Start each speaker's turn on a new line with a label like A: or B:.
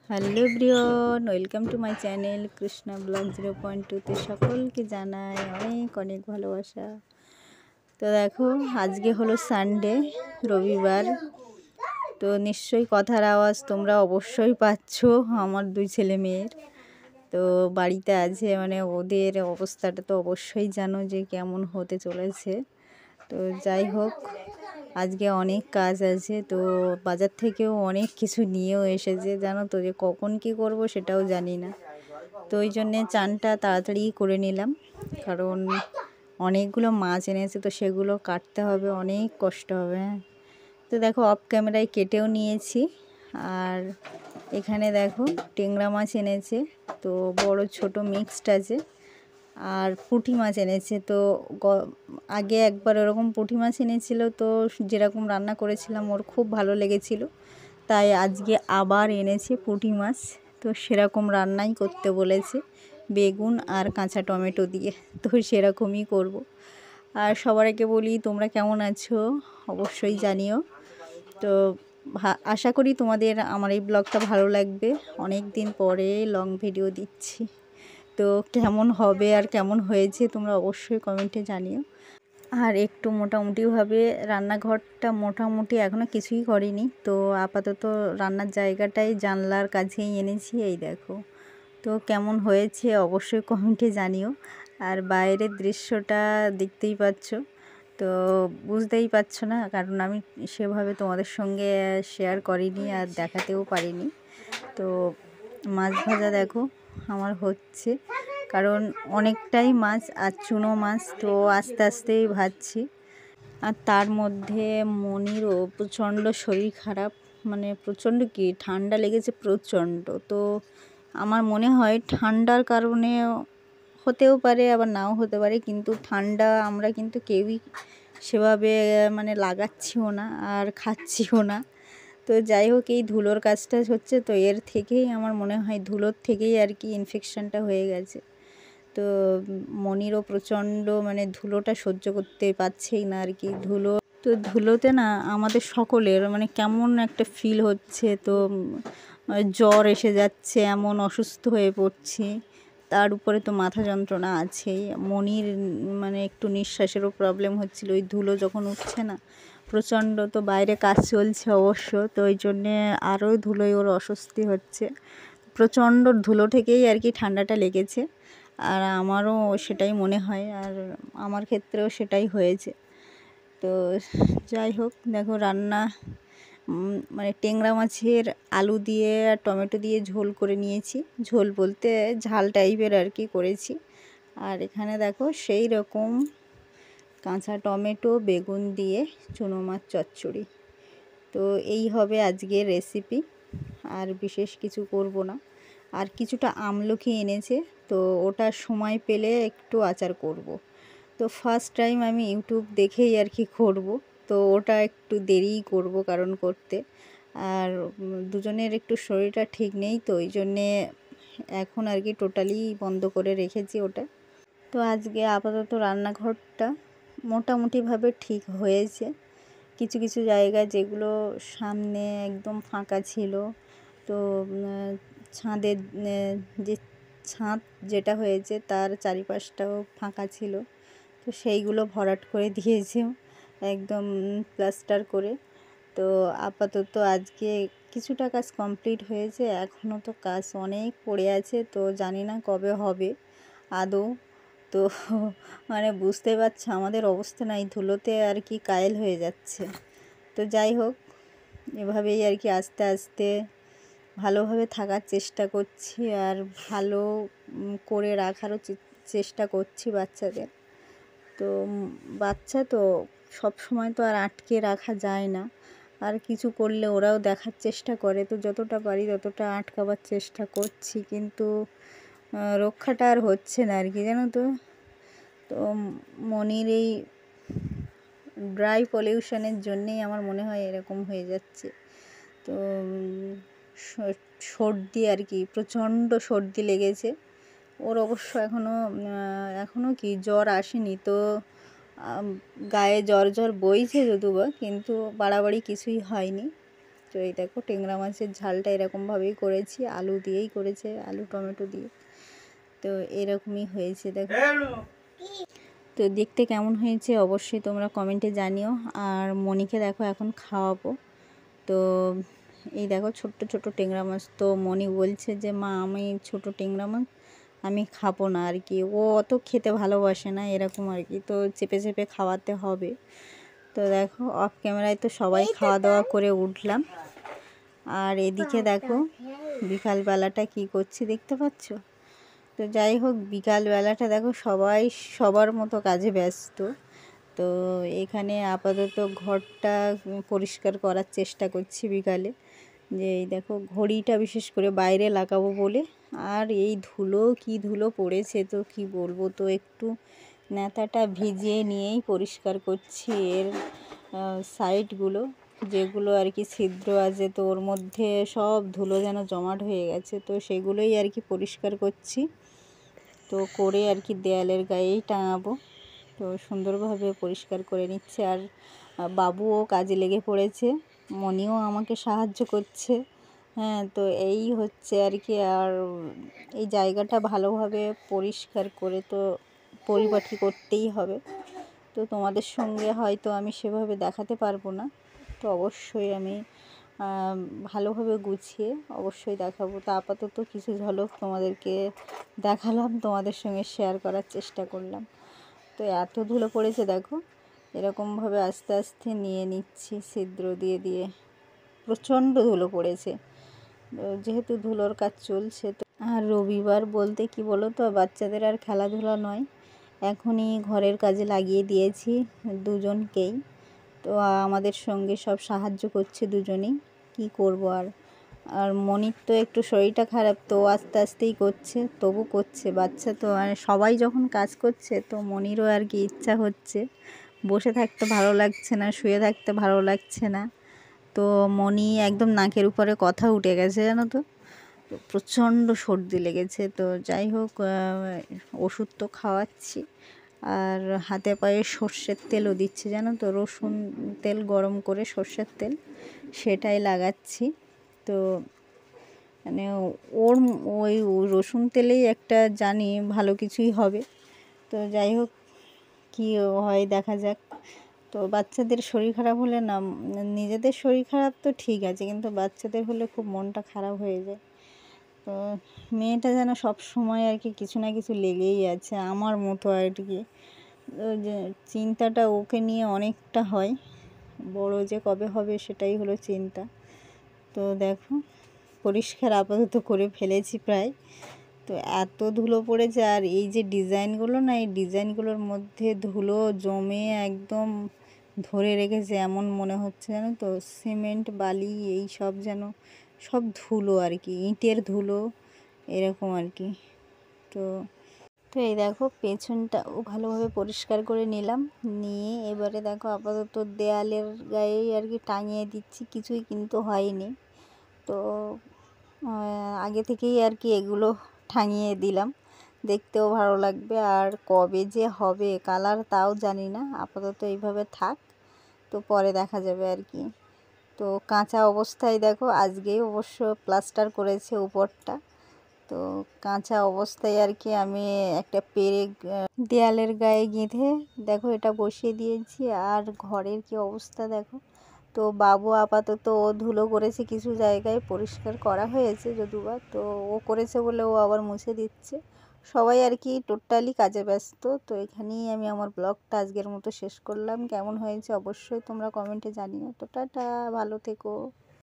A: Hello everyone, welcome to my channel Krishna blog 0.2তে সকলকে জানাই অনেক অনেক ভালোবাসা। তো দেখো, আজকে হলো সানডে, রবিবার। তো নিশ্চয়ই কথার আওয়াজ তোমরা অবশ্যই পাচ্ছ আমার দুই ছেলে মেয়ের। তো বাড়িতে আছে, মানে ওদের অবস্থাটা তো অবশ্যই জানো যে কেমন হতে চলেছে। তো যাই হোক, আজকে অনেক কাজ আছে, তো বাজার থেকেও অনেক কিছু নিয়েও এসেছে, জানো তো, যে কখন কি করব সেটাও জানি না। তো ওই জন্যে চানটা তাড়াতাড়ি করে নিলাম, কারণ অনেকগুলো মাছ এনেছে, তো সেগুলো কাটতে হবে, অনেক কষ্ট হবে। হ্যাঁ, তো দেখো অফ ক্যামেরায় কেটেও নিয়েছি। আর এখানে দেখো টেংরা মাছ এনেছে, তো বড় ছোট মিক্সড আছে। আর পুঁটি মাছ এনেছে, তো আগে একবার ওরকম পুঁটি মাছ এনেছিল, তো যেরকম রান্না করেছিলাম ওর খুব ভালো লেগেছিল, তাই আজকে আবার এনেছে পুঁটি মাছ। তো সেরকম রান্নাই করতে বলেছে, বেগুন আর কাঁচা টমেটো দিয়ে, তো সেরকমই করব। আর সবার আগে বলি, তোমরা কেমন আছো অবশ্যই জানিও। তো আশা করি তোমাদের আমার এই ব্লগটা ভালো লাগবে। অনেক দিন পরে লং ভিডিও দিচ্ছি, তো কেমন হবে আর কেমন হয়েছে তোমরা অবশ্যই কমেন্টে জানিও। আর একটু মোটামুটিভাবে রান্নাঘরটা মোটামুটি এখনও কিছুই করিনি, তো আপাতত রান্নার জায়গাটাই জানলার কাছেই এনেছি, এই দেখো। তো কেমন হয়েছে অবশ্যই কমেন্টে জানিও। আর বাইরের দৃশ্যটা দেখতেই পাচ্ছ, তো বুঝতেই পারছো না, কারণ আমি সেভাবে তোমাদের সঙ্গে শেয়ার করিনি আর দেখাতেও পারিনি। তো মাছ ভাজা দেখো আমার হচ্ছে, কারণ অনেকটাই মাছ আর চুনো মাছ, তো আস্তে আস্তেই ভাজছি। আর তার মধ্যে মনিরও প্রচণ্ড শরীর খারাপ, মানে প্রচণ্ড কি ঠান্ডা লেগেছে প্রচণ্ড। তো আমার মনে হয় ঠান্ডার কারণে হতেও পারে, আবার নাও হতে পারে, কিন্তু ঠান্ডা আমরা কিন্তু কেউই সেভাবে মানে লাগাচ্ছিও না আর খাচ্ছিও না। তো যাই হোক, এই ধুলোর কাজটা হচ্ছে, তো এর থেকেই আমার মনে হয় ধুলোর থেকেই আর কি ইনফেকশানটা হয়ে গেছে। তো মনিরও প্রচণ্ড মানে ধুলোটা সহ্য করতে পারছেই না আর কি, ধুলো। তো ধুলোতে না আমাদের সকলের মানে কেমন একটা ফিল হচ্ছে, তো জ্বর এসে যাচ্ছে, এমন অসুস্থ হয়ে পড়ছি। তার উপরে তো মাথা যন্ত্রণা আছেই, মনির মানে একটু নিঃশ্বাসেরও প্রবলেম হচ্ছিল ওই ধুলো যখন উঠছে না প্রচণ্ড। তো বাইরে কাজ চলছে অবশ্য, তো ওই জন্যে আরও ধুলোয় ওর অস্বস্তি হচ্ছে। প্রচণ্ড ধুলো থেকেই আর কি ঠান্ডাটা লেগেছে, আর আমারও সেটাই মনে হয়, আর আমার ক্ষেত্রেও সেটাই হয়েছে। তো যাই হোক, দেখো রান্না মানে টেংরা মাছের আলু দিয়ে আর টমেটো দিয়ে ঝোল করে নিয়েছি, ঝোল বলতে ঝাল টাইপের আর কি করেছি। আর এখানে দেখো সেই রকম কাঁচা টমেটো বেগুন দিয়ে চুনো মাছ চচ্চড়ি। তো এই হবে আজকের রেসিপি, আর বিশেষ কিছু করব না। আর কিছুটা আমলকি এনেছে, তো ওটা সময় পেলে একটু আচার করব। তো ফার্স্ট টাইম আমি ইউটিউব দেখেই আর কি করব, তো ওটা একটু দেরিই করব কারণ করতে। আর দুজনের একটু শরীরটা ঠিক নেই, তো ওই জন্যে এখন আর কি টোটালি বন্ধ করে রেখেছি ওটা। তো আজকে আপাতত রান্নাঘরটা মোটামুটিভাবে ঠিক হয়েছে। কিছু কিছু জায়গায় যেগুলো সামনে একদম ফাঁকা ছিল, তো ছাদের যে ছাদ যেটা হয়েছে তার চারিপাশটাও ফাঁকা ছিল, তো সেইগুলো ভরাট করে দিয়েছে একদম প্লাস্টার করে। তো আপাতত আজকে কিছুটা কাজ কমপ্লিট হয়েছে, এখনও তো কাজ অনেক পড়ে আছে, তো জানি না কবে হবে আদৌ। তো মানে বুঝতে পারছো আমাদের অবস্থা নাই, ধুলোতে আর কি কায়েল হয়ে যাচ্ছে। তো যাই হোক, এভাবেই আর কি আস্তে আস্তে ভালোভাবে থাকার চেষ্টা করছি, আর ভালো করে রাখারও চেষ্টা করছি বাচ্চাদের। তো বাচ্চা তো সব সময় তো আর আটকে রাখা যায় না, আর কিছু করলে ওরাও দেখার চেষ্টা করে, তো যতটা পারি ততটা আটকাবার চেষ্টা করছি, কিন্তু রক্ষাটা আর হচ্ছে না আর কি, জানো তো। তো মনির এই ড্রাই পলিউশনের জন্যেই আমার মনে হয় এরকম হয়ে যাচ্ছে। তো সর্দি আর কি, প্রচণ্ড সর্দি লেগেছে ওর, অবশ্য এখনও কি জ্বর আসেনি, তো গায়ে জ্বর জ্বর বইছে যদিও বা, কিন্তু বাড়াবাড়ি কিছুই হয়নি। তো এই দেখো ট্যাংরা মাছের ঝালটা এরকমভাবেই করেছি, আলু দিয়েই করেছে, আলু টমেটো দিয়ে। তো এরকমই হয়েছে দেখো। তো দেখতে কেমন হয়েছে অবশ্যই তোমরা কমেন্টে জানিও। আর মনিকে দেখো এখন খাওয়াবো। তো এই দেখো ছোট্ট ছোট ট্যাংরা মাছ। তো মনি বলছে যে মা আমি ছোট ট্যাংরা মাছ আমি খাবো না আর কি, ও অত খেতে ভালোবাসে না এরকম আর কি, তো চেপে চেপে খাওয়াতে হবে। তো দেখো অফ ক্যামেরায় তো সবাই খাওয়া দাওয়া করে উঠলাম। আর এদিকে দেখো বিকালবেলাটা কি করছি দেখতে পাচ্ছ। তো যাই হোক বিকালবেলাটা দেখো সবাই সবার মতো কাজে ব্যস্ত। তো এখানে আপাতত ঘরটা পরিষ্কার করার চেষ্টা করছি বিকালে। যে এই দেখো ঘড়িটা বিশেষ করে বাইরে লাগাবো বলে, আর এই ধুলো কি ধুলো পড়েছে তো কি বলবো। তো একটু ন্যাতাটা ভিজিয়ে নিয়েই পরিষ্কার করছি এর সাইডগুলো, যেগুলো আর কি ছিদ্র আছে, তো ওর মধ্যে সব ধুলো যেন জমাট হয়ে গেছে, তো সেগুলোই আর কি পরিষ্কার করছি। তো করে আর কি দেয়ালের গায়েই টাঙাবো। তো সুন্দরভাবে পরিষ্কার করে নিচ্ছে। আর বাবুও কাজে লেগে পড়েছে, মনিও আমাকে সাহায্য করছে। হ্যাঁ, তো এই হচ্ছে আর কি। আর এই জায়গাটা ভালোভাবে পরিষ্কার করে তো পরিপাটি করতেই হবে। তো তোমাদের সঙ্গে হয়তো আমি সেভাবে দেখাতে পারবো না, তো অবশ্যই আমি ভালোভাবে গুছিয়ে অবশ্যই দেখাবো। তো আপাতত কিছু ঝলক তোমাদেরকে দেখালাম, তোমাদের সঙ্গে শেয়ার করার চেষ্টা করলাম। তো এত ধুলো পড়েছে দেখো, এরকমভাবে আস্তে আস্তে নিয়ে নিচ্ছি ছিদ্র দিয়ে দিয়ে। প্রচণ্ড ধুলো পড়েছে, যেহেতু ধুলোর কাজ চলছে। তো আর রবিবার বলতে কি বলো তো, বাচ্চাদের আর খেলাধুলা নয়, এখনই ঘরের কাজে লাগিয়ে দিয়েছি দুজনকেই। তো আমাদের সঙ্গে সব সাহায্য করছে দুজনেই, কি করব আর। আর মনির তো একটু শরীরটা খারাপ, তো আস্তে আস্তেই করছে, তবু করছে। বাচ্চা তো আর সবাই যখন কাজ করছে, তো মনিরও আর কি ইচ্ছা হচ্ছে, বসে থাকতে ভালো লাগছে না, শুয়ে থাকতে ভালো লাগছে না। তো মনি একদম নাকের উপরে কথা উঠে গেছে জানো তো, প্রচণ্ড সর্দি লেগেছে। তো যাই হোক ওষুধ তো খাওয়াচ্ছি, আর হাতে পায়ে সর্ষের তেলও দিচ্ছি জানো তো, রসুন তেল গরম করে সর্ষের তেল সেটাই লাগাচ্ছি। তো মানে ওর ওই রসুন তেলেই একটা জানি ভালো কিছুই হবে। তো যাই হোক কী হয় দেখা যাক। তো বাচ্চাদের শরীর খারাপ হলে না, নিজেদের শরীর খারাপ তো ঠিক আছে, কিন্তু বাচ্চাদের হলে খুব মনটা খারাপ হয়ে যায়। তো মেয়েটা যেন সব সময় আর কি কিছু না কিছু লেগেই আছে, আমার মতো আর কি। যে চিন্তাটা ওকে নিয়ে অনেকটা হয়, বড় যে কবে হবে সেটাই হলো চিন্তা। তো দেখো পরিষ্কার আপাতত করে ফেলেছি প্রায়। তো এত ধুলো পড়েছে, আর এই যে ডিজাইনগুলো না, এই ডিজাইনগুলোর মধ্যে ধুলো জমে একদম ধরে রেখেছে, এমন মনে হচ্ছে জানো তো সিমেন্ট বালি এই সব যেন সব ধুলো আর কি, ইটের ধুলো এরকম আর কি। তো তো এই দেখো পেছনটাও ভালোভাবে পরিষ্কার করে নিলাম, নিয়ে এবারে দেখো আপাতত দেয়ালের গায়েই আর কি টাঙিয়ে দিচ্ছি, কিছুই কিন্তু হয়নি। তো আগে থেকেই আর কি এগুলো টাঙিয়ে দিলাম, দেখতেও ভালো লাগবে। আর কবে যে হবে কালার তাও জানি না, আপাতত এইভাবে থাক, তো পরে দেখা যাবে আর কি। তো কাঁচা অবস্থায় দেখো আজকেই অবশ্য প্লাস্টার করেছে উপরটা। তো কাঁচা অবস্থায় আর কি আমি একটা পেরেক দেয়ালের গায়ে গেঁথে দেখো এটা বসিয়ে দিয়েছি। আর ঘরের কি অবস্থা দেখো। তো বাবু আপাতত ও ধুলো করেছে, কিছু জায়গায় পরিষ্কার করা হয়েছে যদিবা, তো ও করেছে বলে ও আবার মুছে দিচ্ছে। সবাই আর কি টোটালি কাজে ব্যস্ত। তো এখানেই আমি আমার ব্লগটা আজকের মতো শেষ করলাম। কেমন হয়েছে অবশ্যই তোমরা কমেন্টে জানিও। তো টাটা, ভালো থেকো।